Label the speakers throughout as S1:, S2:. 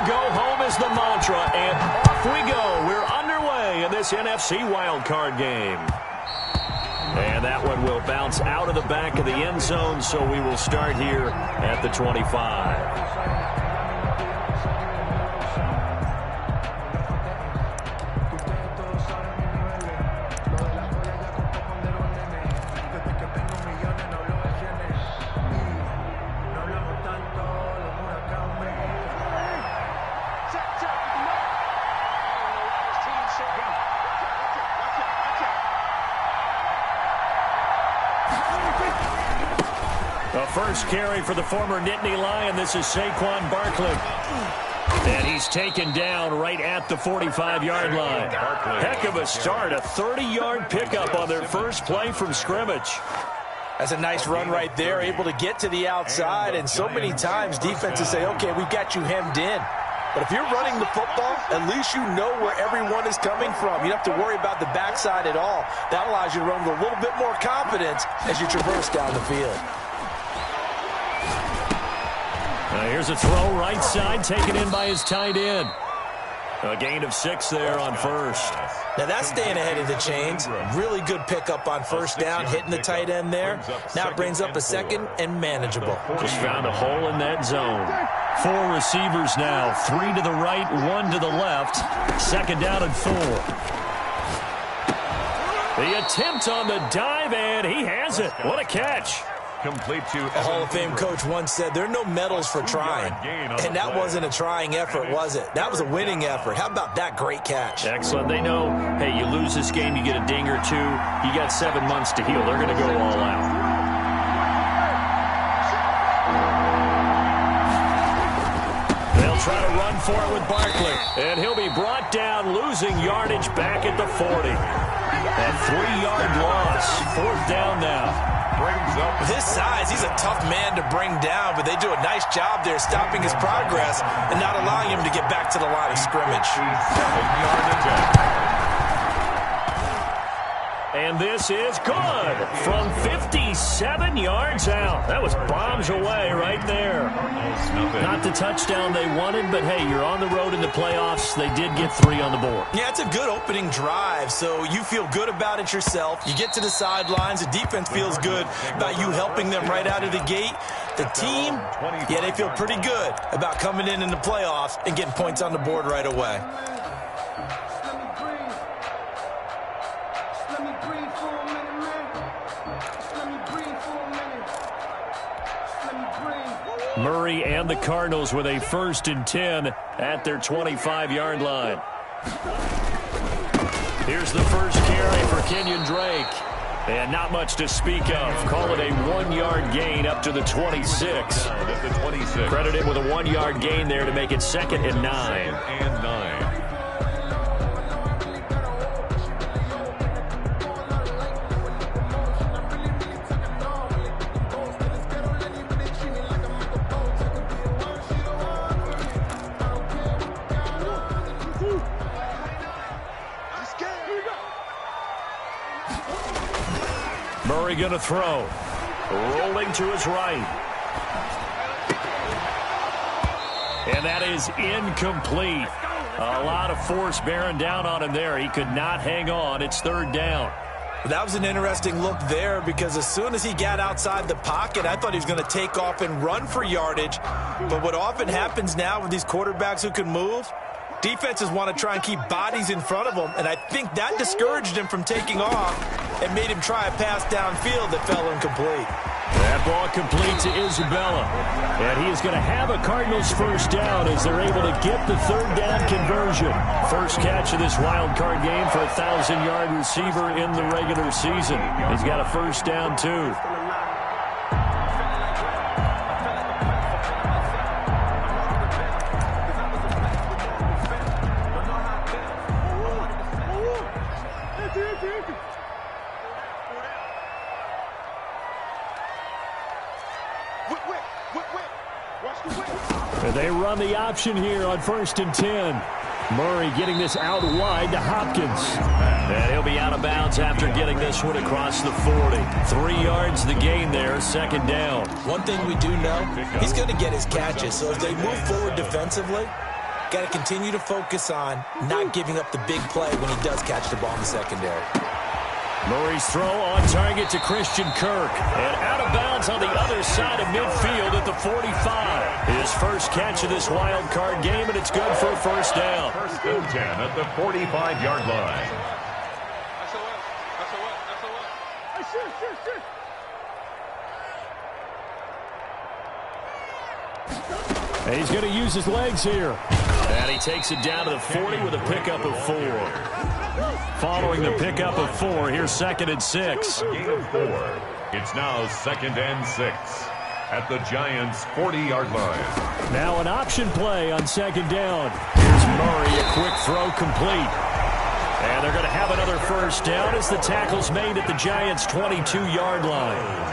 S1: go home is the mantra, and off we go. We're underway in this NFC wildcard game. And that one will bounce out of the back of the end zone, so we will start here at the 25. First carry for the former Nittany Lion. This is Saquon Barkley. And he's taken down right at the 45-yard line. Heck of a start. A 30-yard pickup on their first play from scrimmage.
S2: That's a nice run right there. Able to get to the outside. And so many times defenses say, okay, we got you hemmed in. But if you're running the football, at least you know where everyone is coming from. You don't have to worry about the backside at all. That allows you to run with a little bit more confidence as you traverse down the field.
S1: Here's a throw right side, taken in by his tight end. A gain of 6 there on first.
S2: Now that's staying ahead of the chains. Really good pickup on first down, hitting the tight end there. Now it brings up a second and manageable.
S1: Just found a hole in that zone. 4 receivers now, 3 to the right, 1 to the left. Second down and 4. The attempt on the dive, and he has it. What a catch.
S3: Complete to
S2: a Hall of Fame coach once said there are no medals for trying. And that wasn't a trying effort, was it? That was a winning effort. How about that great catch?
S1: Excellent. They know, hey, you lose this game, you get a ding or 2. You got 7 months to heal. They're going to go all out. They'll try to run for it with Barkley. And he'll be brought down, losing yardage back at the 40. A 3-yard loss. 4th down now.
S2: With his size, he's a tough man to bring down, but they do a nice job there stopping his progress and not allowing him to get back to the line of scrimmage.
S1: And this is good from 57 yards out. That was bombs away right there. Not the touchdown they wanted, but hey, you're on the road in the playoffs. They did get 3 on the board.
S2: Yeah, it's a good opening drive, so you feel good about it yourself. You get to the sidelines. The defense feels good about you helping them right out of the gate. The team, yeah, they feel pretty good about coming in the playoffs and getting points on the board right away.
S1: Murray and the Cardinals with a 1st and 10 at their 25-yard line. Here's the first carry for Kenyon Drake. And not much to speak of. Call it a 1-yard gain up to the 26. Credit him with a 1-yard gain there to make it 2nd and 9. Murray going to throw. Rolling to his right. And that is incomplete. A lot of force bearing down on him there. He could not hang on. It's 3rd down.
S2: That was an interesting look there because as soon as he got outside the pocket, I thought he was going to take off and run for yardage. But what often happens now with these quarterbacks who can move, defenses want to try and keep bodies in front of them, and I think that discouraged him from taking off and made him try a pass downfield that fell incomplete.
S1: That ball complete to Isabella. And he is going to have a Cardinals first down as they're able to get the 3rd down conversion. First catch of this wild card game for a 1,000-yard receiver in the regular season. He's got a first down, too. They run the option here on 1st and 10. Murray getting this out wide to Hopkins. And he'll be out of bounds after getting this one across the 40. 3 yards the gain there, 2nd down.
S2: One thing we do know, he's going to get his catches. So if they move forward defensively, Got to continue to focus on not giving up the big play when he does catch the ball in the secondary.
S1: Murray's throw on target to Christian Kirk. And out of bounds on the other side of midfield at the 45. His first catch of this wild card game, and it's good for a first down.
S3: First and 10 at the 45-yard line.
S1: And he's going to use his legs here. And he takes it down to the 40 with a pickup of 4. Following the pickup of 4, here's 2nd and 6.
S3: Gain of 4. It's now 2nd and 6 at the Giants' 40-yard line.
S1: Now an option play on 2nd down. Here's Murray, a quick throw complete. And they're going to have another first down as the tackle's made at the Giants' 22-yard line.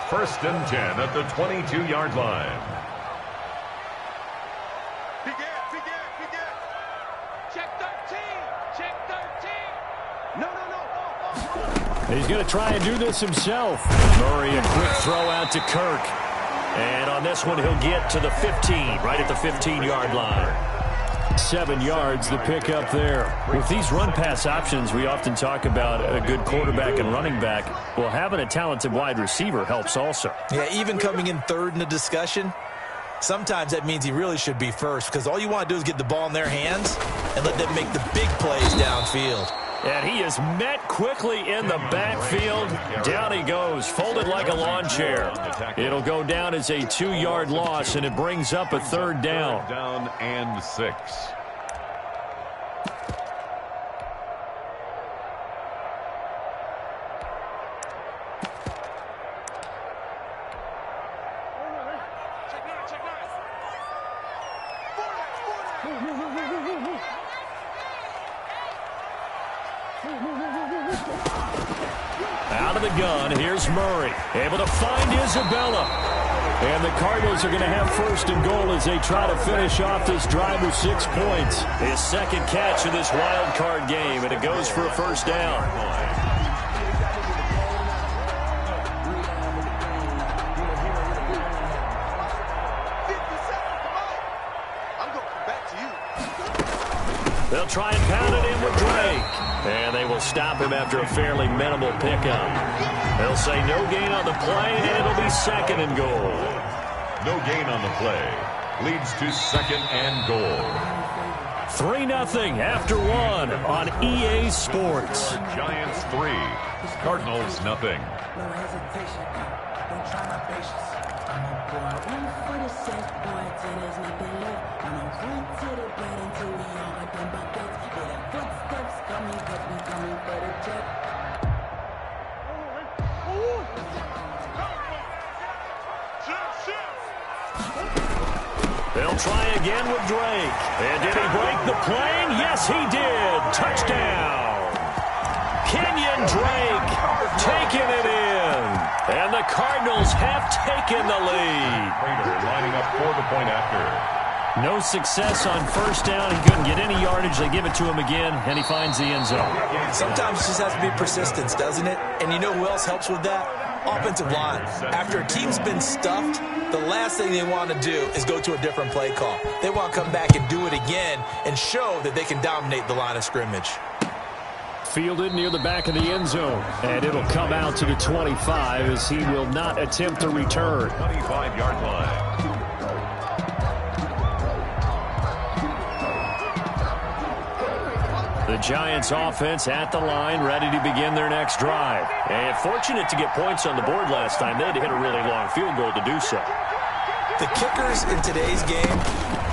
S3: First and 10 at the 22-yard line.
S1: He's going to try and do this himself. Murray, a quick throw out to Kirk. And on this one, he'll get to the 15, right at the 15-yard line. 7 yards, the pickup there. With these run-pass options, we often talk about a good quarterback and running back. Well, having a talented wide receiver helps also.
S2: Yeah, even coming in third in the discussion, sometimes that means he really should be first, because all you want to do is get the ball in their hands and let them make the big plays downfield.
S1: And he is met quickly in the backfield. Down he goes, folded like a lawn chair. It'll go down as a 2-yard loss, and it brings up a 3rd down.
S3: Down and 6.
S1: Out of the gun, here's Murray, able to find Isabella. And the Cardinals are going to have 1st and goal as they try to finish off this drive with 6 points. His 2nd catch of this wild card game, and it goes for a first down. They'll try and pound it in with Drake. And they will stop him after a fairly minimal pickup. They'll say no gain on the play, and it'll be 2nd and goal.
S3: No gain on the play. Leads to 2nd and goal.
S1: 3-0 after 1 on EA Sports.
S3: Giants 3, Cardinals nothing.
S4: No hesitation, don't try my patience. I'm a boy, one for the set, boy, till there's nothing left. I'm a run to the bread until we all got them buckets. Yeah, the footsteps coming, cause we coming for the jet.
S1: They'll try again with Drake. And did he break the plane? Yes, he did. Touchdown. Kenyon Drake taking it in. And the Cardinals have taken the lead.
S3: Prater lining up for the point after.
S1: No success on 1st down. He couldn't get any yardage. They give it to him again, and he finds the end zone.
S2: Sometimes it just has to be persistence, doesn't it? And you know who else helps with that? Offensive line. After a team's been stuffed, the last thing they want to do is go to a different play call. They want to come back and do it again and show that they can dominate the line of scrimmage.
S1: Fielded near the back of the end zone, and it'll come out to the 25 as he will not attempt to return.
S3: 25-yard line.
S1: The Giants offense at the line, ready to begin their next drive. And fortunate to get points on the board last time. They had to hit a really long field goal to do so.
S2: The kickers in today's game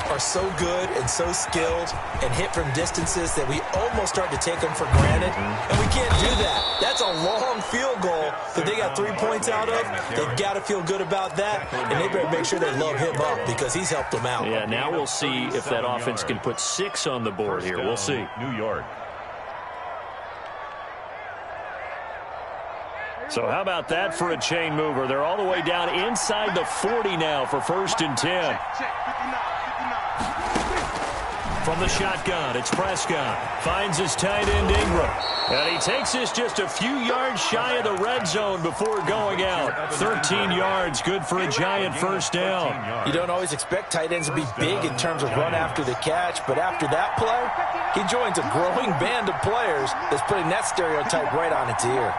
S2: are so good and so skilled and hit from distances that we almost start to take them for granted. And we can't do that. That's a long field goal that they got 3 points out of. They've got to feel good about that, and they better make sure they load him up because he's helped them out.
S1: Yeah, now we'll see if that offense can put 6 on the board here. We'll see.
S3: New York.
S1: So how about that for a chain mover? They're all the way down inside the 40 now for 1st and 10. From the shotgun, it's Prescott. Finds his tight end, Ingram. And he takes this just a few yards shy of the red zone before going out. 13 yards, good for a Giant first down.
S2: You don't always expect tight ends to be big in terms of run after the catch, but after that play, he joins a growing band of players that's putting that stereotype right on its ear.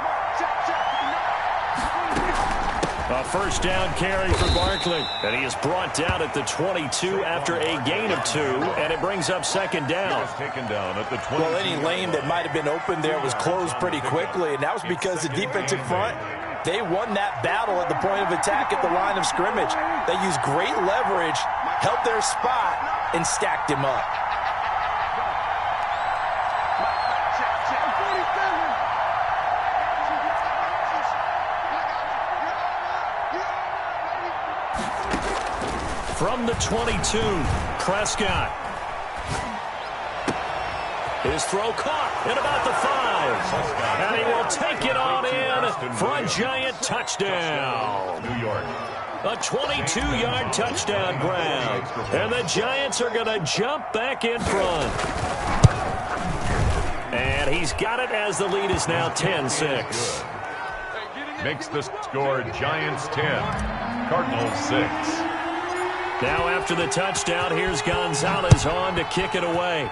S1: A first down carry for Barkley. And he is brought down at the 22 after a gain of 2, and it brings up second down.
S3: Taken down at the 20.
S2: Well, any lane that might have been open there was closed pretty quickly, and that was because the defensive front, they won that battle at the point of attack at the line of scrimmage. They used great leverage, held their spot, and stacked him up.
S1: From the 22, Prescott. His throw caught at about the 5. And he will take it on in for a Giant touchdown.
S3: New York.
S1: A 22-yard touchdown grab. And the Giants are going to jump back in front. And he's got it as the lead is now 10-6.
S3: Makes the score Giants 10, Cardinals 6.
S1: Now after the touchdown, here's Gonzalez on to kick it away.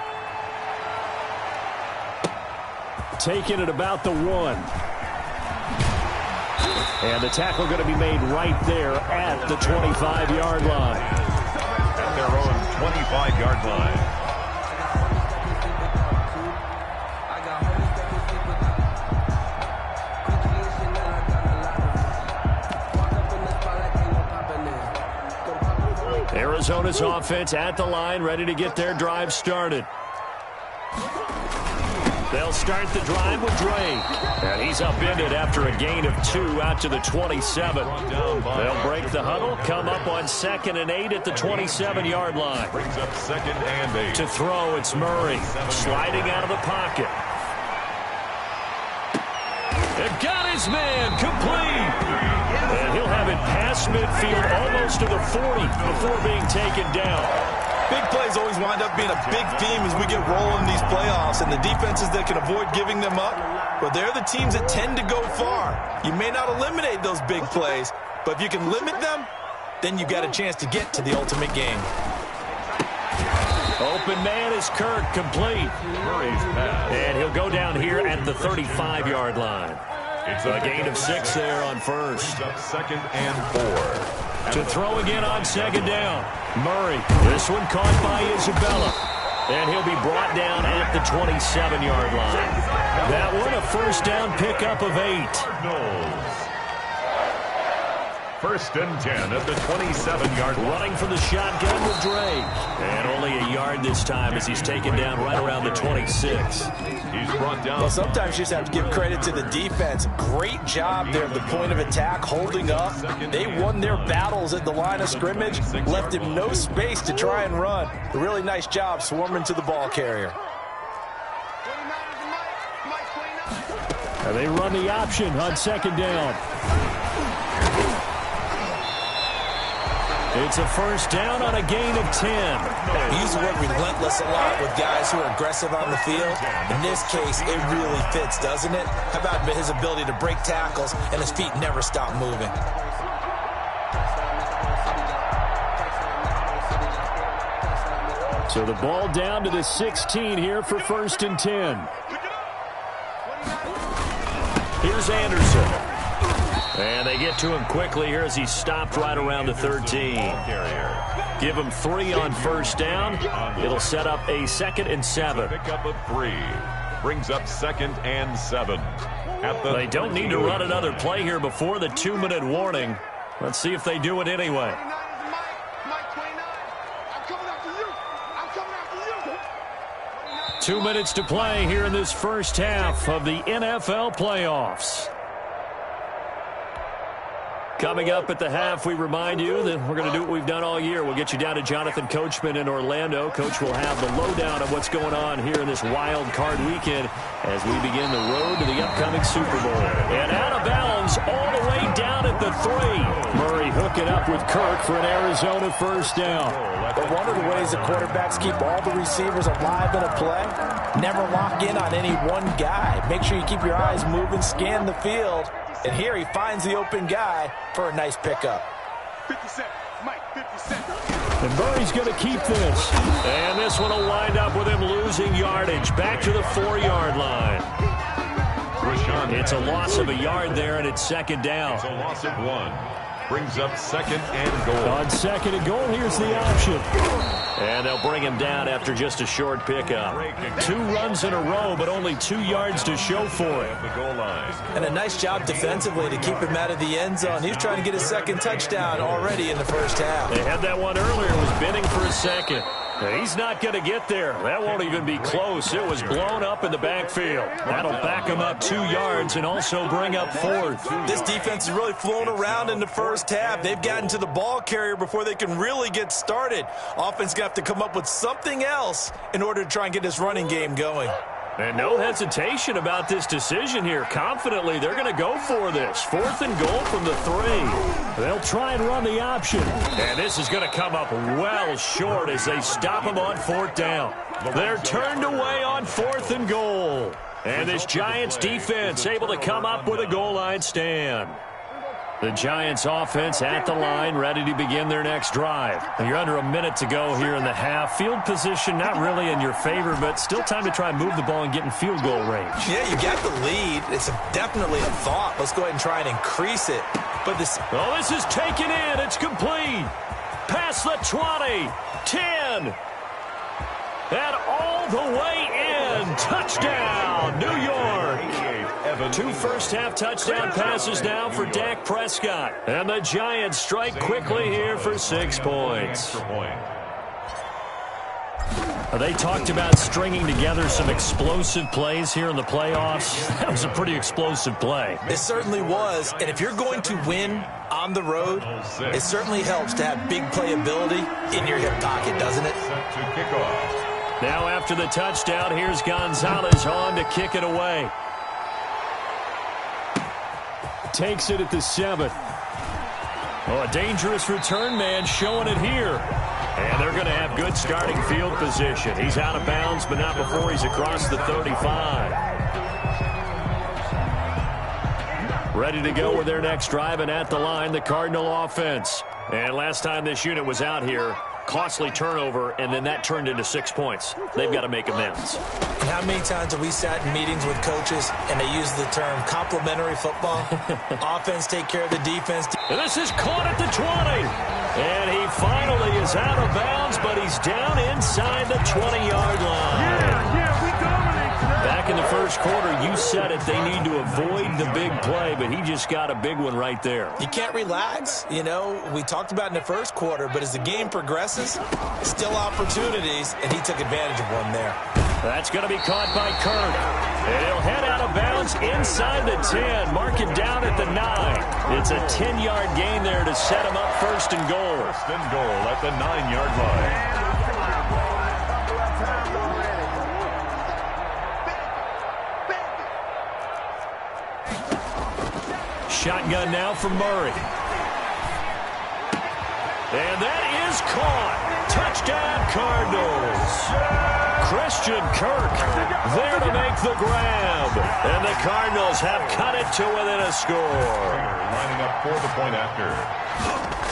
S1: Taking it about the 1. And the tackle going to be made right there at the 25-yard line.
S3: At their own 25-yard line.
S1: Arizona's offense at the line, ready to get their drive started. They'll start the drive with Drake. And he's upended after a gain of 2 out to the 27. They'll break the huddle, come up on 2nd and 8 at the 27-yard line.
S3: Brings up 2nd and 8.
S1: To throw, it's Murray, sliding out of the pocket. They've got his man, complete. And he'll have it past midfield, almost to the 40 before being taken down.
S2: Big plays always wind up being a big theme as we get rolling in these playoffs, and the defenses that can avoid giving them up, well, they're the teams that tend to go far. You may not eliminate those big plays, but if you can limit them, then you've got a chance to get to the ultimate game.
S1: Open man is Kirk, complete.
S3: Murray's pass.
S1: And he'll go down here at the 35-yard line.
S3: It's
S1: a gain of 6 there on first.
S3: Brings up 2nd and 4.
S1: To throw again on 2nd down. Murray, this one caught by Isabella. And he'll be brought down at the 27-yard line. That one a first down pickup of 8.
S3: Cardinals. 1st and 10 at the 27-yard line.
S1: Running from the shotgun with Drake. And only a yard this time as he's taken down right around the 26.
S3: He's brought down.
S2: Well, sometimes you just have to give credit to the defense. Great job there at the point of attack, holding up. They won their battles at the line of scrimmage, left him no space to try and run. A really nice job swarming to the ball carrier.
S1: And they run the option on 2nd down. It's a first down on a gain of 10.
S2: We use the word relentless a lot with guys who are aggressive on the field. In this case, it really fits, doesn't it? How about his ability to break tackles and his feet never stop moving?
S1: So the ball down to the 16 here for 1st and 10. Here's Anderson. And they get to him quickly here as he's stopped right around the 13. Give him 3 on first down. It'll set up a 2nd and 7.
S3: Pickup of 3. Brings up 2nd and 7.
S1: They don't need to run another play here before the 2-minute warning. Let's see if they do it anyway. Two minutes to play here in this first half of the NFL playoffs. Coming up at the half, we remind you that we're going to do what we've done all year. We'll get you down to Jonathan Coachman in Orlando. Coach will have the lowdown of what's going on here in this wild card weekend as we begin the road to the upcoming Super Bowl. And out of bounds He's all the way down at the 3. Murray hooking up with Kirk for an Arizona first down.
S2: But one of the ways the quarterbacks keep all the receivers alive in a play, never lock in on any one guy. Make sure you keep your eyes moving, scan the field. And here he finds the open guy for a nice pickup.
S5: 50 Cent, Mike, 50 Cent.
S1: And Murray's going to keep this. And this one will wind up with him losing yardage. Back to the 4-yard line. It's a loss of a yard there, and it's second down.
S3: It's a loss of 1. Brings up second and goal.
S1: On second and goal, here's the option. And they'll bring him down after just a short pickup. 2 runs in a row, but only 2 yards to show for it.
S3: The goal line.
S2: And a nice job defensively to keep him out of the end zone. He's trying to get his second touchdown already in the first half.
S1: They had that one earlier, was bidding for a second. He's not going to get there. That won't even be close. It was blown up in the backfield. That'll back him up 2 yards and also bring up 4th.
S2: This defense has really flown around in the first half. They've gotten to the ball carrier before they can really get started. Offense going to have to come up with something else in order to try and get this running game going.
S1: And no hesitation about this decision here. Confidently, they're going to go for this. 4th and goal from the 3. They'll try and run the option. And this is going to come up well short as they stop him on 4th down. They're turned away on 4th and goal. And this Giants defense able to come up with a goal line stand. The Giants offense at the line, ready to begin their next drive. You're under a minute to go here in the half. Field position not really in your favor, but still time to try and move the ball and get in field goal range.
S2: Yeah, you got the lead. It's definitely a thought. Let's go ahead and try and increase it. But this
S1: is taken in. It's complete. Past the 20, 10, and all the way in. Touchdown, New York. 2 first-half touchdown passes now for Dak Prescott. And the Giants strike quickly here for 6 points. They talked about stringing together some explosive plays here in the playoffs. That was a pretty explosive play.
S2: It certainly was. And if you're going to win on the road, it certainly helps to have big playability in your hip pocket, doesn't it?
S3: Set to kick off.
S1: Now after the touchdown, here's Gonzalez on to kick it away. Takes it at the 7. Oh, a dangerous return man showing it here. And they're going to have good starting field position. He's out of bounds, but not before he's across the 35. Ready to go with their next drive, and at the line, the Cardinal offense. And last time this unit was out here, costly turnover, and then that turned into 6 points. They've got to make amends.
S2: And how many times have we sat in meetings with coaches and they use the term complementary football? Offense take care of the defense.
S1: And this is caught at the 20. And he finally is out of bounds, but he's down inside the 20-yard line.
S5: We dominate today.
S1: Back in the first quarter, you said it, they need to avoid the big play, but he just got a big one right there.
S2: You can't relax. You know, we talked about in the first quarter, but as the game progresses, still opportunities, and he took advantage of one there.
S1: That's going to be caught by Kirk. And he'll head out of bounds inside the 10. Mark it down at the 9. It's a 10-yard gain there to set him up 1st and goal.
S3: 1st and goal at the 9-yard line.
S1: Shotgun now from Murray. And that is caught. Touchdown, Cardinals. Christian Kirk there to make the grab. And the Cardinals have cut it to within a score.
S3: Lining up for the point after.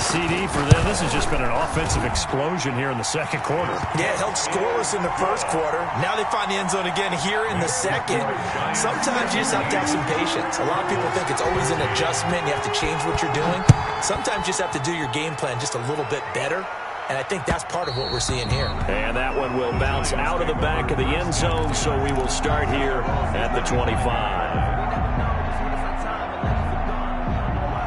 S1: CD for them. This has just been an offensive explosion here in the second quarter.
S2: Yeah, it held scoreless in the first quarter. Now they find the end zone again here in the second. Sometimes you just have to have some patience. A lot of people think it's always an adjustment. You have to change what you're doing. Sometimes you just have to do your game plan just a little bit better. And I think that's part of what we're seeing here.
S1: And that one will bounce out of the back of the end zone, so we will start here at the 25.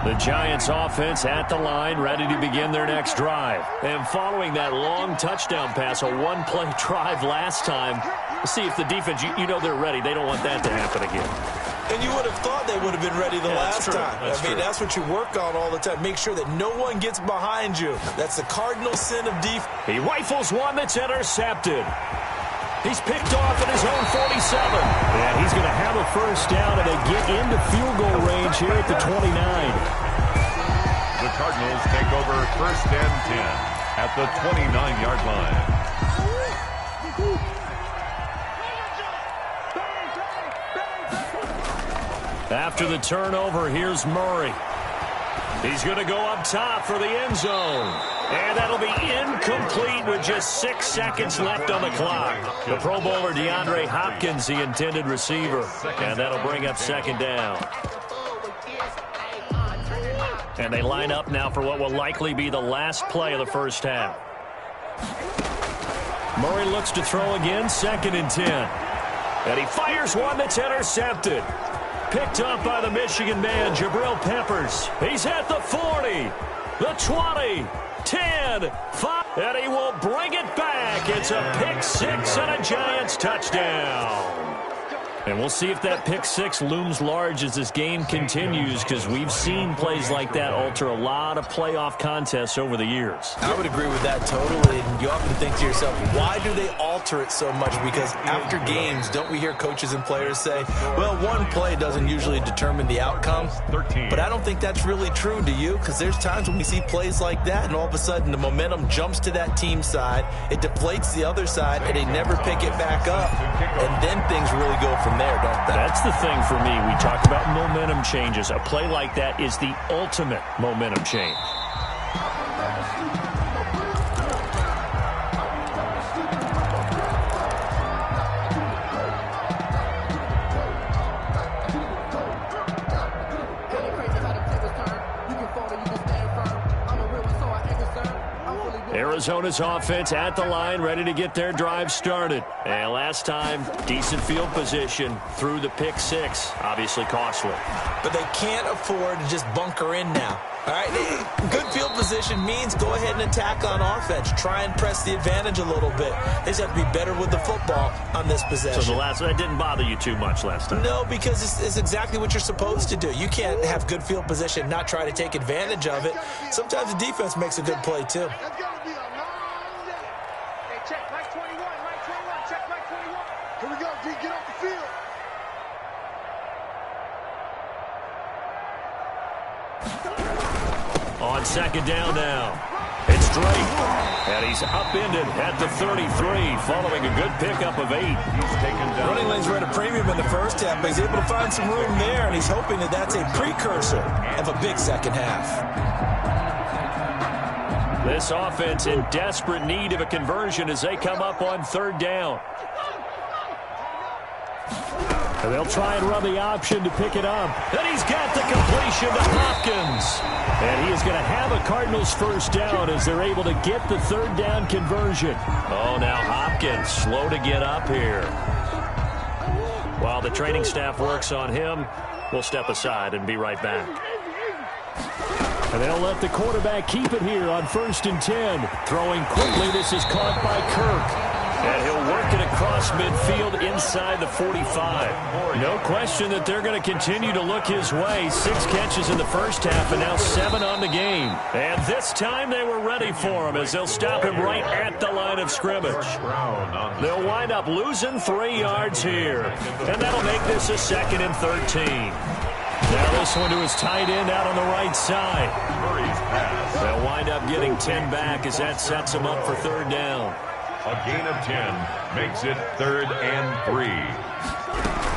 S1: The Giants offense at the line, ready to begin their next drive. And following that long touchdown pass, a one-play drive last time, see if the defense, you know they're ready. They don't want that to happen again.
S2: And you would have thought they would have been ready the last time.
S1: I mean,
S2: that's what you work on all the time. Make sure that no one gets behind you. That's the cardinal sin of defense.
S1: He rifles one that's intercepted. He's picked off at his own 47. And he's going to have a first down, and they get into field goal range here at the 29.
S3: The Cardinals take over first and 10 at the 29-yard line.
S1: After the turnover, here's Murray. He's going to go up top for the end zone. And that'll be incomplete with just 6 seconds left on the clock. The Pro Bowler DeAndre Hopkins, the intended receiver. And that'll bring up second down. And they line up now for what will likely be the last play of the first half. Murray looks to throw again, 2nd and 10. And he fires one that's intercepted. Picked up by the Michigan man, Jabril Peppers. He's at the 40, the 20, 10, 5, and he will bring it back. It's a pick 6 and a Giants touchdown. And we'll see if that pick 6 looms large as this game continues, because we've seen plays like that alter a lot of playoff contests over the years.
S2: I would agree with that totally. And you often think to yourself, why do they alter it so much? Because after games, don't we hear coaches and players say, well, one play doesn't usually determine the outcome.
S3: 13.
S2: But I don't think that's really true, do you? Because there's times when we see plays like that, and all of a sudden the momentum jumps to that team side, it deflates the other side, and they never pick it back up. And then things really go from there, don't they?
S1: That's the thing for me. We talk about momentum changes. A play like that is the ultimate momentum change. Arizona's offense at the line, ready to get their drive started. And last time, decent field position through the pick 6. Obviously costly.
S2: But they can't afford to just bunker in now. All right, good field position means go ahead and attack on offense. Try and press the advantage a little bit. They just have to be better with the football on this possession.
S1: So that didn't bother you too much last time?
S2: No, because it's exactly what you're supposed to do. You can't have good field position and not try to take advantage of it. Sometimes the defense makes a good play, too.
S5: Check, right 21, check right 21. Here we go, D, get off the field.
S1: On second down now. It's Drake. And he's upended at the 33 following a good pickup of 8.
S3: He's taken down.
S2: Running lanes were at a premium in the first half, but he's able to find some room there, and he's hoping that that's a precursor of a big second half.
S1: This offense in desperate need of a conversion as they come up on third down. And they'll try and run the option to pick it up. And he's got the completion to Hopkins. And he is going to have a Cardinals first down as they're able to get the third down conversion. Oh, now Hopkins slow to get up here. While the training staff works on him, we'll step aside and be right back. And they'll let the quarterback keep it here on 1st and 10. Throwing quickly, this is caught by Kirk. And he'll work it across midfield inside the 45. No question that they're going to continue to look his way. 6 catches in the first half and now 7 on the game. And this time they were ready for him as they'll stop him right at the line of scrimmage. They'll wind up losing 3 yards here. And that'll make this a 2nd and 13. Now this one to his tight end out on the right side. They'll wind up getting 10 back as that sets them up for third down.
S3: A gain of 10 makes it 3rd and 3.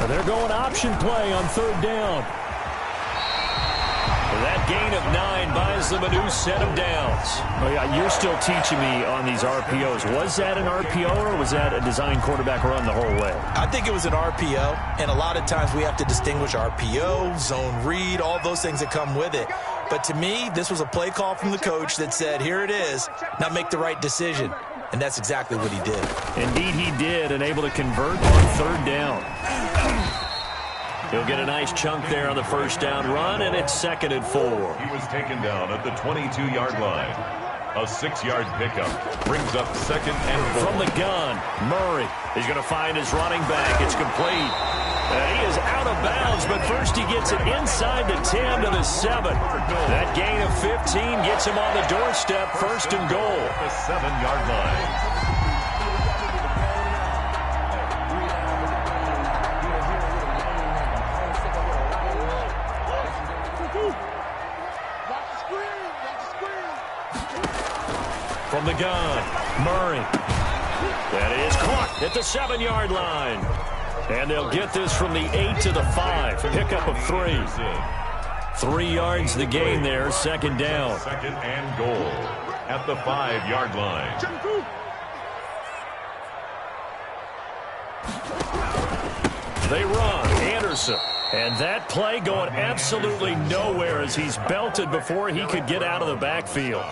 S1: And they're going option play on third down. That gain of 9 buys them a new set of downs. Oh, yeah, you're still teaching me on these RPOs. Was that an RPO or was that a design quarterback run the whole way?
S2: I think it was an RPO, and a lot of times we have to distinguish RPO, zone read, all those things that come with it. But to me, this was a play call from the coach that said, here it is, now make the right decision. And that's exactly what he did.
S1: Indeed he did, and able to convert on third down. He'll get a nice chunk there on the first down run, and it's 2nd and 4.
S3: He was taken down at the 22-yard line. A 6-yard pickup brings up 2nd and 4.
S1: From the gun, Murray. He's going to find his running back. It's complete. He is out of bounds, but first he gets it inside the 10 to the 7. That gain of 15 gets him on the doorstep, 1st and goal.
S3: The 7-yard line.
S1: from the gun. Murray. That is caught at the 7-yard line. And they'll get this from the 8 to the 5. Pickup of 3. 3 yards the gain there, second down.
S3: Second and goal at the 5-yard line.
S1: They run. Anderson. And that play going absolutely nowhere as he's belted before he could get out of the backfield.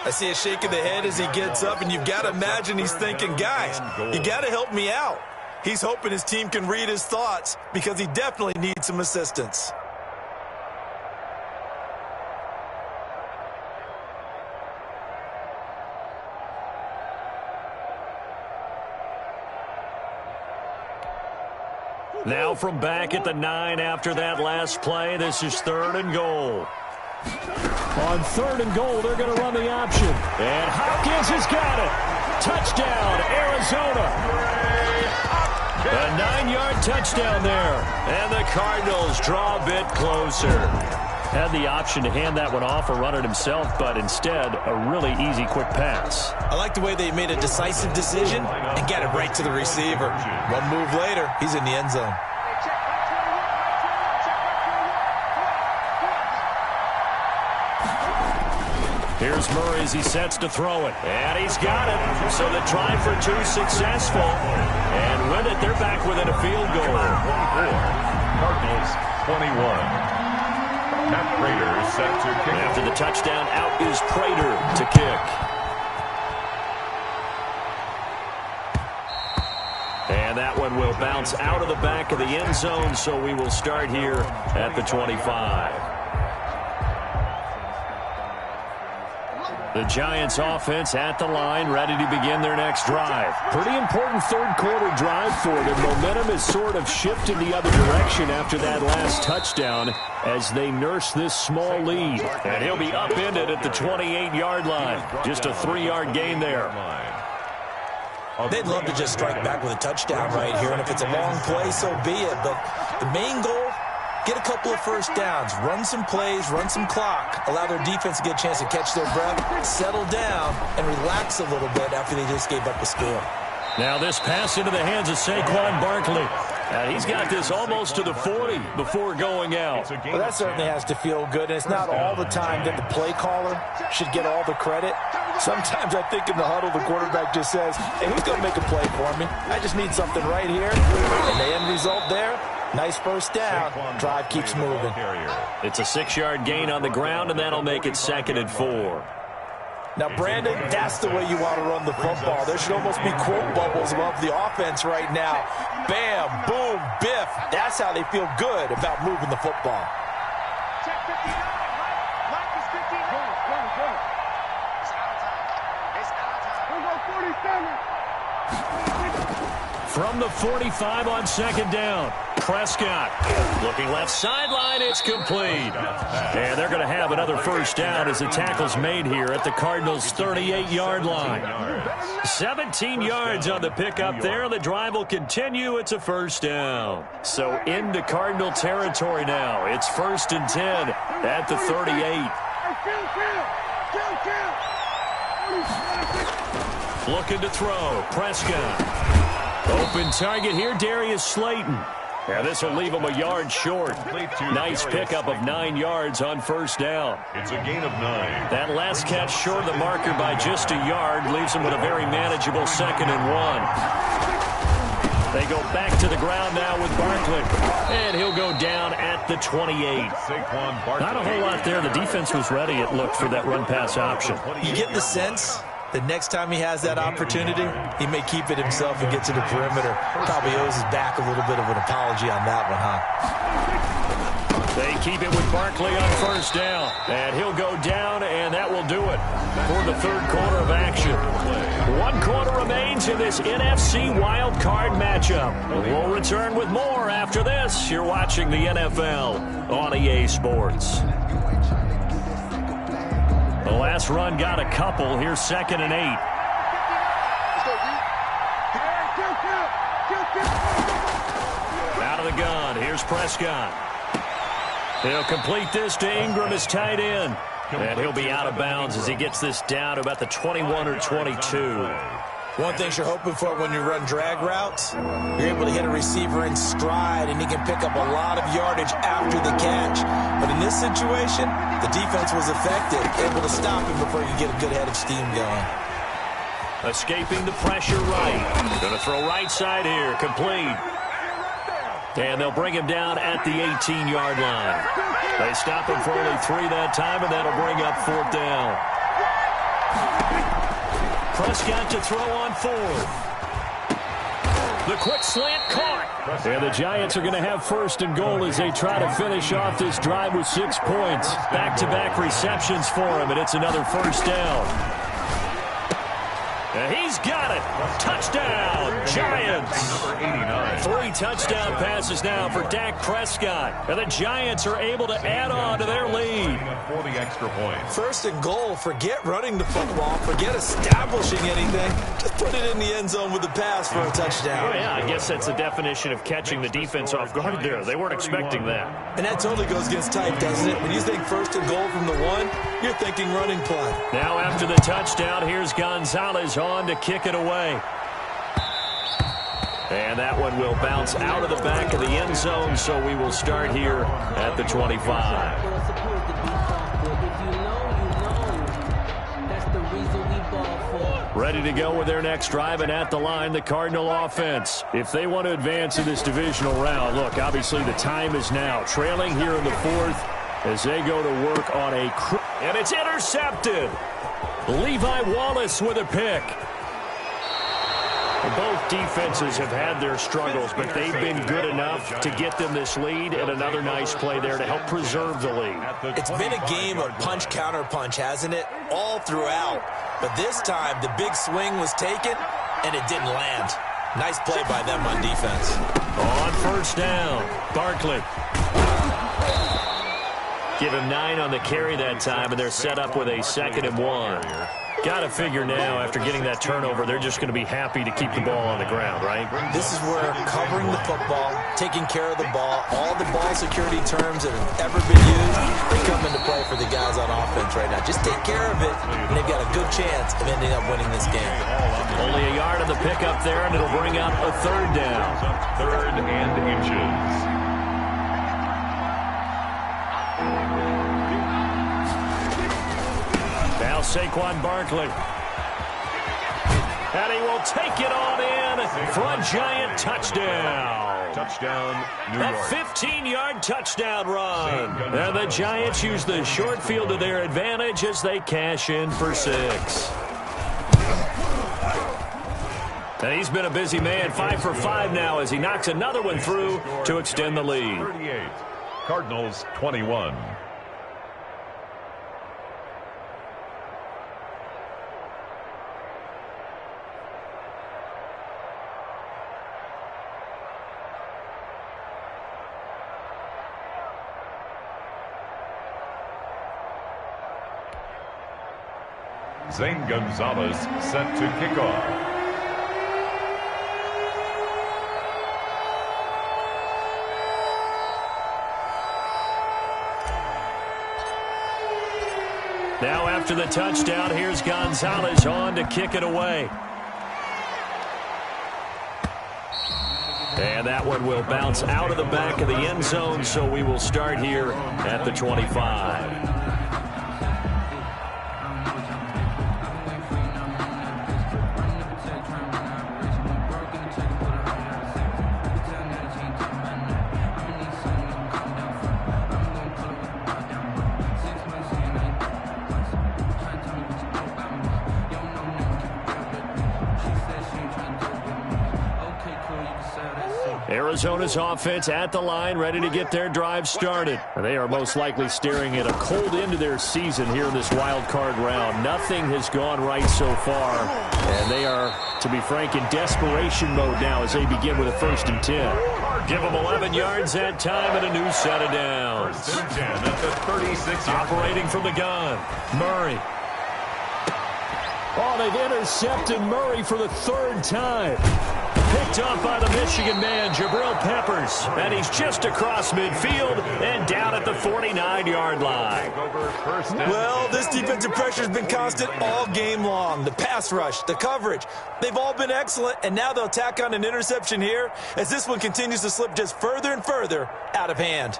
S2: I see a shake of the head as he gets up, and you've got to imagine he's thinking, guys, you got to help me out. He's hoping his team can read his thoughts because he definitely needs some assistance.
S1: Now from back at the 9 after that last play, this is 3rd and goal. On 3rd and goal, they're going to run the option. And Hopkins has got it. Touchdown, Arizona. A 9-yard touchdown there. And the Cardinals draw a bit closer. Had the option to hand that one off or run it himself, but instead, a really easy, quick pass.
S2: I like the way they made a decisive decision and got it right to the receiver. One move later, he's in the end zone.
S1: Here's Murray as he sets to throw it. And he's got it. So the try for 2 successful. And with it, they're back within a field goal.
S3: Cardinals 21. Matt Prater set to kick.
S1: After the touchdown, out is Prater to kick. And that one will bounce out of the back of the end zone, so we will start here at the 25. The Giants offense at the line, ready to begin their next drive. Pretty important third quarter drive for them. Momentum has sort of shifted the other direction after that last touchdown as they nurse this small lead. And he'll be upended at the 28-yard line. Just a 3-yard gain there.
S2: They'd love to just strike back with a touchdown right here, and if it's a long play, so be it. But the main goal, get a couple of first downs, run some plays, run some clock, allow their defense to get a chance to catch their breath, settle down, and relax a little bit after they just gave up the score.
S1: Now this pass into the hands of Saquon Barkley. And he's got this almost to the 40 before going out.
S2: Well, that certainly has to feel good, and it's not all the time that the play caller should get all the credit. Sometimes I think in the huddle, the quarterback just says, hey, who's going to make a play for me? I just need something right here. And the end result there, nice first down. Drive keeps moving.
S1: It's a 6-yard gain on the ground, and that'll make it 2nd and 4.
S2: Now, Brandon, that's the way you want to run the football. There should almost be quote bubbles above the offense right now. Bam, boom, biff. That's how they feel good about moving the football.
S5: Check 59. Mike is 59. Go. It's out of time. It's out of time. We'll go 47.
S1: From the 45 on 2nd down. Prescott looking left sideline. It's complete. And they're going to have another first down as the tackle's made here at the Cardinals' 38-yard line. 17 yards on the pickup there. The drive will continue. It's a first down. So into Cardinal territory now. It's 1st and 10 at the 38. Looking to throw. Prescott. Open target here, Darius Slayton. Yeah, this will leave him a yard short. Nice pickup of 9 yards on first down.
S3: It's a gain of 9.
S1: That last catch short of the marker by just a yard leaves him with a very manageable 2nd and 1. They go back to the ground now with Barkley. And he'll go down at the 28. Not a whole lot there. The defense was ready, it looked, for that run-pass option.
S2: You get the sense the next time he has that opportunity, he may keep it himself and get to the perimeter. Probably owes his back a little bit of an apology on that one, huh?
S1: They keep it with Barkley on first down. And he'll go down, and that will do it for the third quarter of action. 1 quarter remains in this NFC wild card matchup. We'll return with more after this. You're watching the NFL on EA Sports. The last run got a couple. Here's 2nd and 8. Out of the gun. Here's Prescott. He'll complete this to Ingram as tight end. And he'll be out of bounds as he gets this down to about the 21 or 22.
S2: One thing you're hoping for when you run drag routes, you're able to hit a receiver in stride, and he can pick up a lot of yardage after the catch. But in this situation, the defense was effective, able to stop him before he could get a good head of steam going.
S1: Escaping the pressure right. Going to throw right side here. Complete. And they'll bring him down at the 18-yard line. They stop him for only 3 that time, and that'll bring up 4th down. Prescott to throw on 4th. The quick slant caught. And the Giants are going to have 1st and goal as they try to finish off this drive with 6 points. Back-to-back receptions for him, and it's another 1st down. And he's got it. Touchdown, Giants. 3 touchdown passes now for Dak Prescott. And the Giants are able to add on to their lead.
S3: For the extra point.
S2: 1st and goal. Forget running the football. Forget establishing anything. Just put it in the end zone with the pass for a touchdown.
S1: Oh, yeah, I guess that's the definition of catching the defense off guard there. They weren't expecting that.
S2: And that totally goes against type, doesn't it? When you think 1st and goal from the 1, you're thinking running play.
S1: Now after the touchdown, here's Gonzalez on to kick it away. And that one will bounce out of the back of the end zone, so we will start here at the 25. Ready to go with their next drive, and at the line, the Cardinal offense. If they want to advance in this divisional round, look, obviously the time is now. Trailing here in the 4th as they go to work on a... And it's intercepted. Levi Wallace with a pick. Both defenses have had their struggles, but they've been good enough to get them this lead, and another nice play there to help preserve the lead.
S2: It's been a game of punch-counter-punch, hasn't it? All throughout. But this time, the big swing was taken, and it didn't land. Nice play by them on defense.
S1: On 1st down, Barkley. Give him 9 on the carry that time, and they're set up with a 2nd and 1. Got to figure now, after getting that turnover, they're just going to be happy to keep the ball on the ground, right?
S2: This is where covering the football, taking care of the ball, all the ball security terms that have ever been used, they come into play for the guys on offense right now. Just take care of it, and they've got a good chance of ending up winning this game.
S1: Only a yard of the pickup there, and it'll bring up a 3rd down.
S3: 3rd and inches.
S1: Now Saquon Barkley. And he will take it on in for a Giant touchdown.
S3: Touchdown, New York.
S1: A 15-yard touchdown run. And the Giants use the short field to their advantage as they cash in for 6. And he's been a busy man, 5 for 5 now as he knocks another one through to extend the lead.
S3: 38, Cardinals 21. Zane Gonzalez set to kick off.
S1: Now after the touchdown, here's Gonzalez on to kick it away. And that one will bounce out of the back of the end zone, so we will start here at the 25. Arizona's offense at the line, ready to get their drive started. They are most likely staring at a cold end to their season here in this wild card round. Nothing has gone right so far, and they are, to be frank, in desperation mode now as they begin with a 1st and 10. Give them 11 yards that time and a new set of downs.
S3: 1st and 10 at the 36.
S1: Operating from the gun, Murray. Oh, they've intercepted Murray for the 3rd time. Picked up by the Michigan man, Jabril Peppers. And he's just across midfield and down at the 49-yard line.
S2: Well, this defensive pressure has been constant all game long. The pass rush, the coverage, they've all been excellent, and now they'll tack on an interception here as this one continues to slip just further and further out of hand.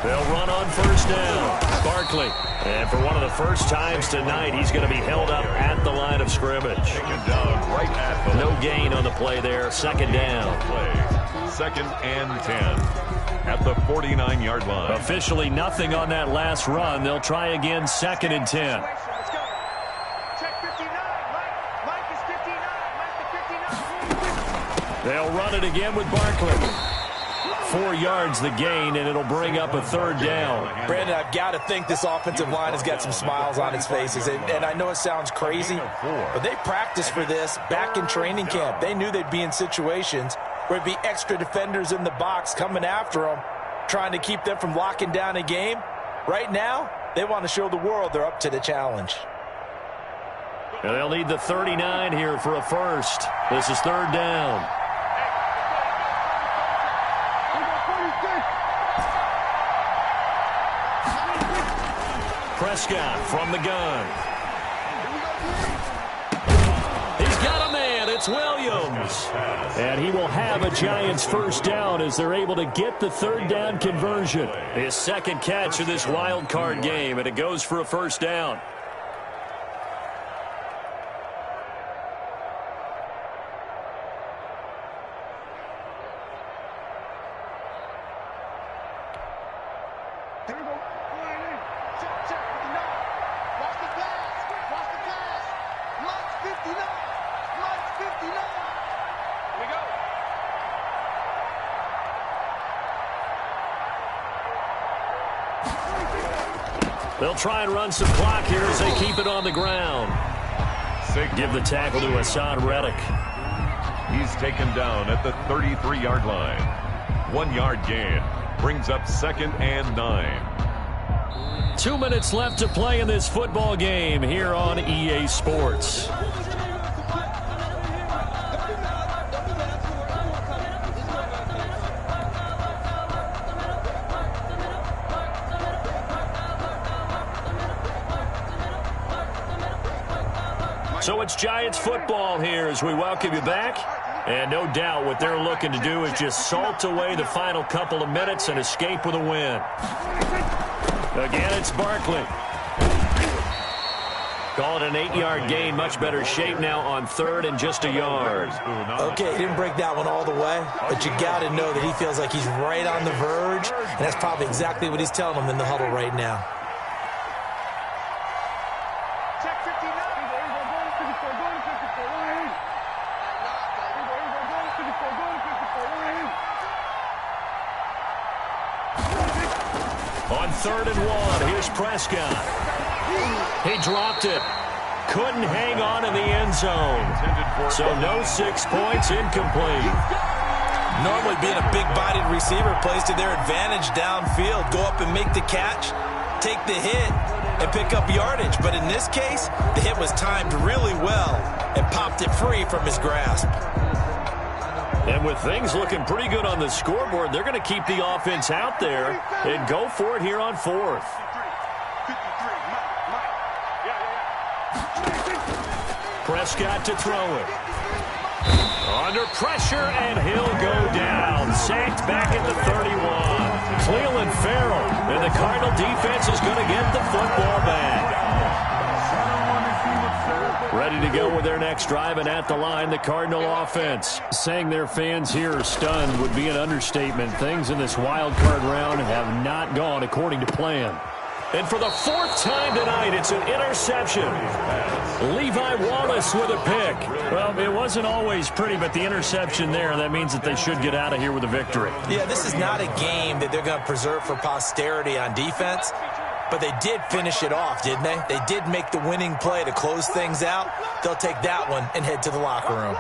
S1: They'll run on first down. Barkley. And for one of the first times tonight, he's going to be held up at the line of scrimmage. No gain on the play there. Second down.
S3: Second and 10 at the 49-yard line.
S1: Officially nothing on that last run. They'll try again, second and 10.
S5: Let's go. Check 59. Mike is 59. Mike is 59.
S1: They'll run it again with Barkley. 4 yards the gain, and it'll bring up a third down.
S2: Brandon, I've got to think this offensive line has got some smiles on its faces. And I know it sounds crazy, but they practiced for this back in training camp. They knew they'd be in situations where there'd be extra defenders in the box coming after them, trying to keep them from locking down a game. Right now, they want to show the world they're up to the challenge.
S1: And they'll need the 39 here for a first. This is third down. Prescott from the gun. He's got a man. It's Williams. And he will have a Giants first down as they're able to get the third down conversion. His second catch of this wild card game, and it goes for a first down. They'll try and run some clock here as they keep it on the ground. Give the tackle to Hassan Reddick.
S3: He's taken down at the 33-yard line. 1 yard gain brings up second and 9.
S1: 2 minutes left to play in this football game here on EA Sports. So it's Giants football here as we welcome you back. And no doubt what they're looking to do is just salt away the final couple of minutes and escape with a win. Again, it's Barkley. Call it an 8-yard gain. Much better shape now on third and just a yard.
S2: Okay, he didn't break that one all the way, but you got to know that he feels like he's right on the verge, and that's probably exactly what he's telling them in the huddle right now.
S1: On third and 1, here's Prescott. He dropped it. Couldn't hang on in the end zone. So no 6 points, incomplete.
S2: Normally being a big-bodied receiver plays to their advantage downfield. Go up and make the catch, take the hit, and pick up yardage. But in this case, the hit was timed really well and popped it free from his grasp.
S1: And with things looking pretty good on the scoreboard, they're going to keep the offense out there and go for it here on fourth. Prescott to throw it. Under pressure, and he'll go down. Sacked back at the 31. Cleveland Farrell, and the Cardinal defense is going to get the football back. Ready to go with their next drive, and at the line, the Cardinal offense. Saying their fans here are stunned would be an understatement. Things in this wild card round have not gone according to plan. And for the fourth time tonight, it's an interception. Levi Wallace with a pick. Well, it wasn't always pretty, but the interception there, that means that they should get out of here with a victory.
S2: Yeah, this is not a game that they're going to preserve for posterity on defense. But they did finish it off, didn't they? They did make the winning play to close things out. They'll take that one and head to the locker room.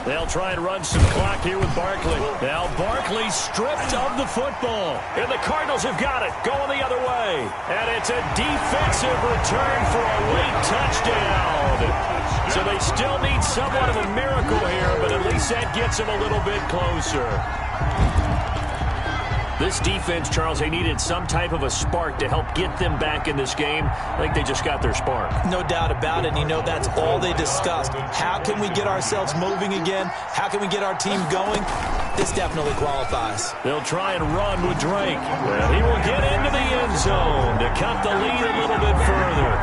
S1: They'll try and run some clock here with Barkley. Now Barkley stripped of the football. And the Cardinals have got it, going the other way. And it's a defensive return for a late touchdown. So they still need somewhat of a miracle here, but at least that gets them a little bit closer. This defense, Charles, they needed some type of a spark to help get them back in this game. I think they just got their spark.
S2: No doubt about it. And you know, that's all they discussed. How can we get ourselves moving again? How can we get our team going? This definitely qualifies.
S1: They'll try and run with Drake. Well, he will get into the end zone to cut the lead a little bit further.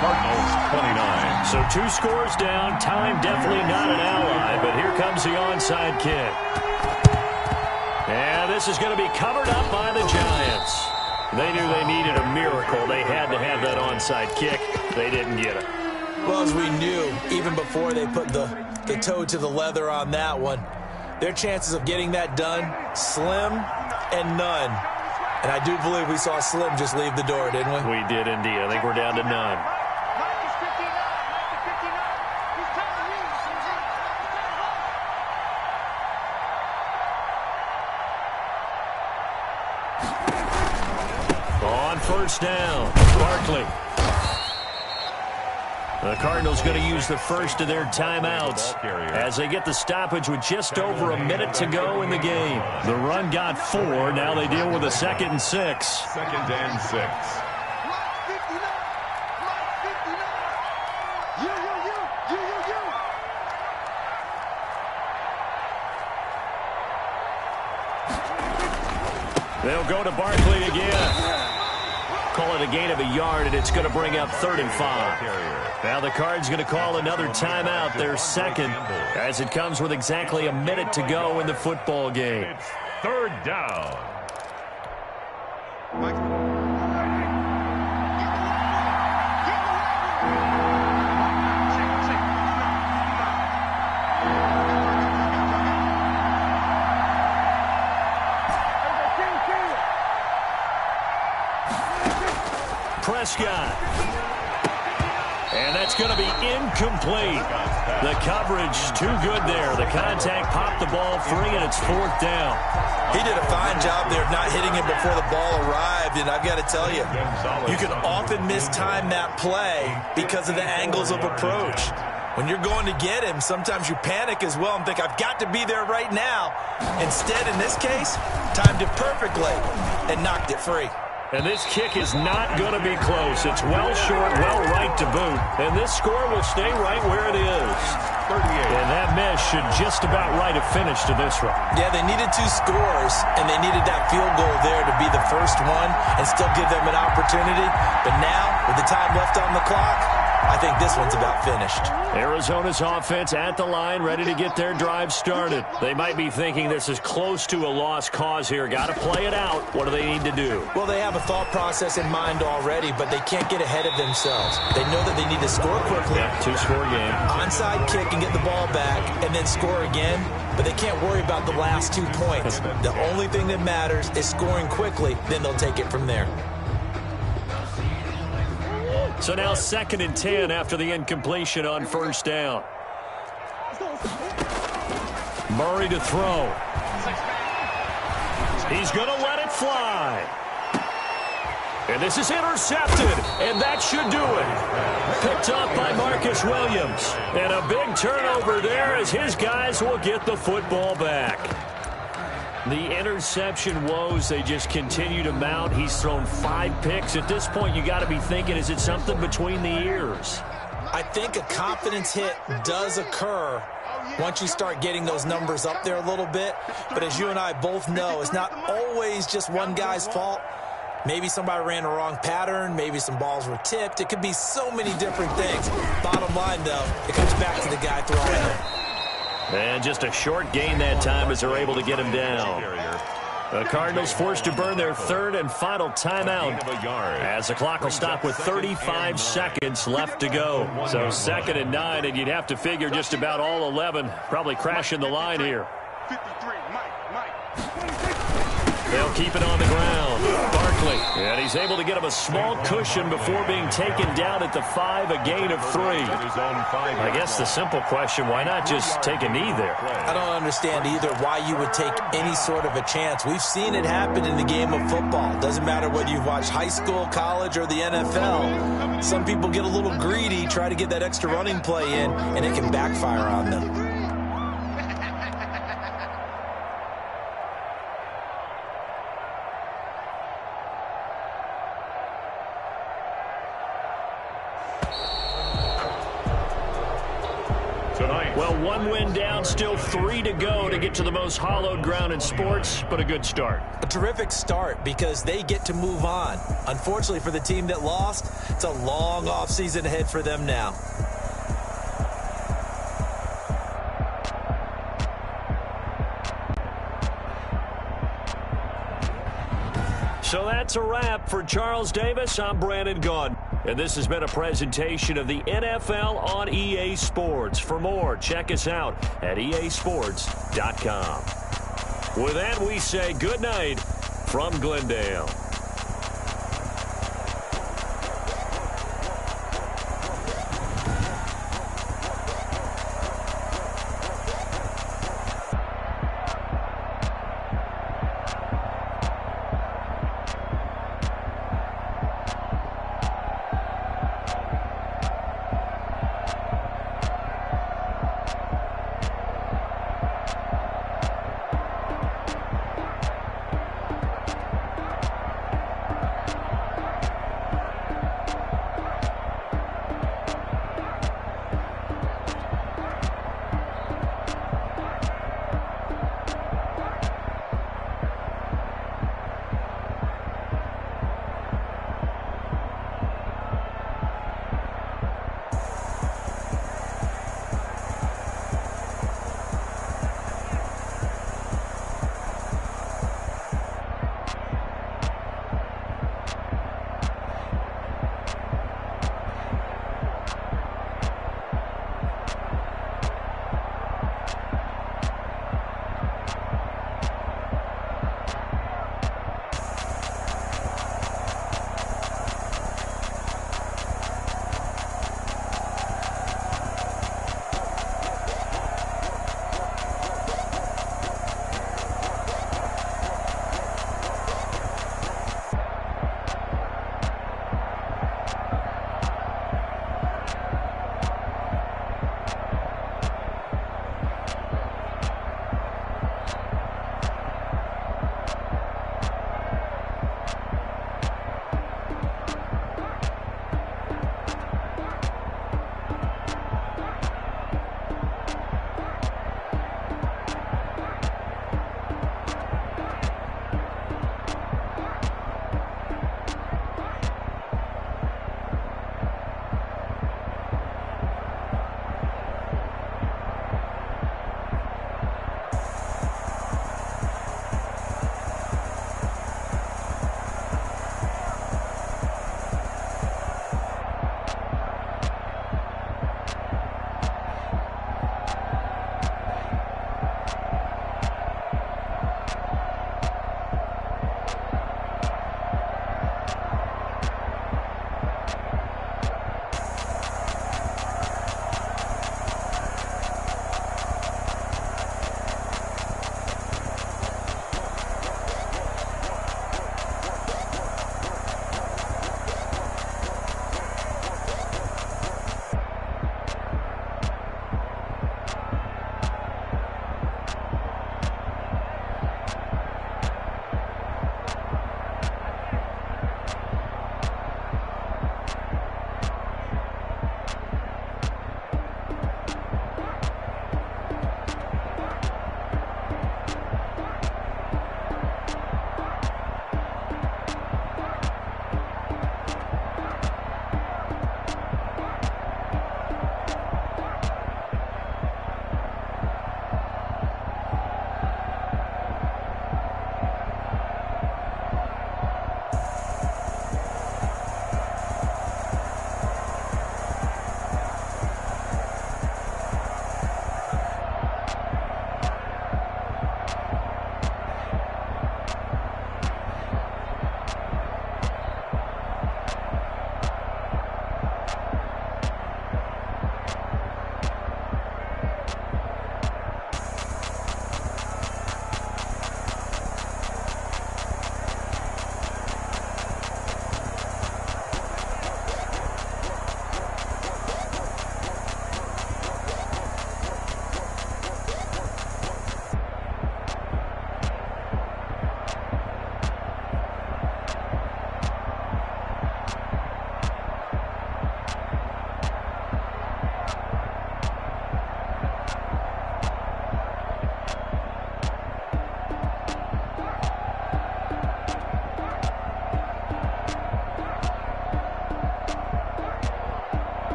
S3: Cardinals 29.
S1: So 2 scores down. Time definitely not an ally, but here comes the onside kick. And this is going to be covered up by the Giants. They knew they needed a miracle. They had to have that onside kick. They didn't get it.
S2: Well, as we knew, even before they put the toe to the leather on that one, their chances of getting that done, slim and none. And I do believe we saw Slim just leave the door, didn't we?
S1: We did indeed. I think we're down to none. On first down, Barkley. The Cardinals going to use the first of their timeouts as they get the stoppage with just over a minute to go in the game. The run got 4. Now they deal with a 2nd and 6.
S3: 2nd and 6.
S1: They'll go to Barkley again. Call it a gain of a yard, and it's going to bring up 3rd and 5. Now the Cards going to call another timeout, their second, as it comes with exactly a minute to go in the football game.
S3: It's 3rd down.
S1: Prescott. And that's going to be incomplete. The coverage too good there. The contact popped the ball free, and it's 4th down.
S2: He did a fine job there of not hitting him before the ball arrived, and I've got to tell you, you can often mistime that play because of the angles of approach. When you're going to get him, sometimes you panic as well and think, I've got to be there right now. Instead, in this case, timed it perfectly and knocked it free.
S1: And this kick is not going to be close. It's well short, well right to boot. And this score will stay right where it is.
S3: 38.
S1: And that miss should just about write a finish to this one.
S2: Yeah, they needed 2 scores, and they needed that field goal there to be the first one and still give them an opportunity. But now, with the time left on the clock, I think this one's about finished.
S1: Arizona's offense at the line, ready to get their drive started. They might be thinking this is close to a lost cause here. Got to play it out. What do they need to do?
S2: Well, they have a thought process in mind already, but they can't get ahead of themselves. They know that they need to score quickly.
S1: Yeah, 2-score game.
S2: Onside kick and get the ball back, and then score again. But they can't worry about the last 2 points. The only thing that matters is scoring quickly. Then they'll take it from there.
S1: So now 2nd and 10 after the incompletion on first down. Murray to throw. He's going to let it fly. And this is intercepted, and that should do it. Picked up by Marcus Williams. And a big turnover there as his guys will get the football back. The interception woes, they just continue to mount. He's thrown 5 picks. At this point, you got to be thinking, is it something between the ears?
S2: I think a confidence hit does occur once you start getting those numbers up there a little bit. But as you and I both know, it's not always just one guy's fault. Maybe somebody ran a wrong pattern. Maybe some balls were tipped. It could be so many different things. Bottom line, though, it comes back to the guy throwing it.
S1: And just a short gain that time as they're able to get him down. The Cardinals forced to burn their 3rd and final timeout as the clock will stop with 35 seconds left to go. So 2nd and 9, and you'd have to figure just about all 11 probably crashing the line here.
S5: 53, Mike.
S1: They'll keep it on the ground. Barkley
S2: quickly.
S1: And he's able to get him a small cushion before being taken down at the 5, a gain of 3. I guess the simple question, why not just take a knee there?
S2: I don't understand either why you would take any sort of a chance. We've seen it happen in the game of football. Doesn't matter whether you've watched high school, college, or the NFL. Some people get a little greedy, try to get that extra running play in, and it can backfire on them.
S1: Well, 1 win down, still 3 to go to get to the most hallowed ground in sports, but a good start.
S2: A terrific start because they get to move on. Unfortunately for the team that lost, it's a long offseason ahead for them now.
S1: So that's a wrap for Charles Davis. I'm Brandon Gaudin. And this has been a presentation of the NFL on EA Sports. For more, check us out at easports.com. With that, we say good night from Glendale.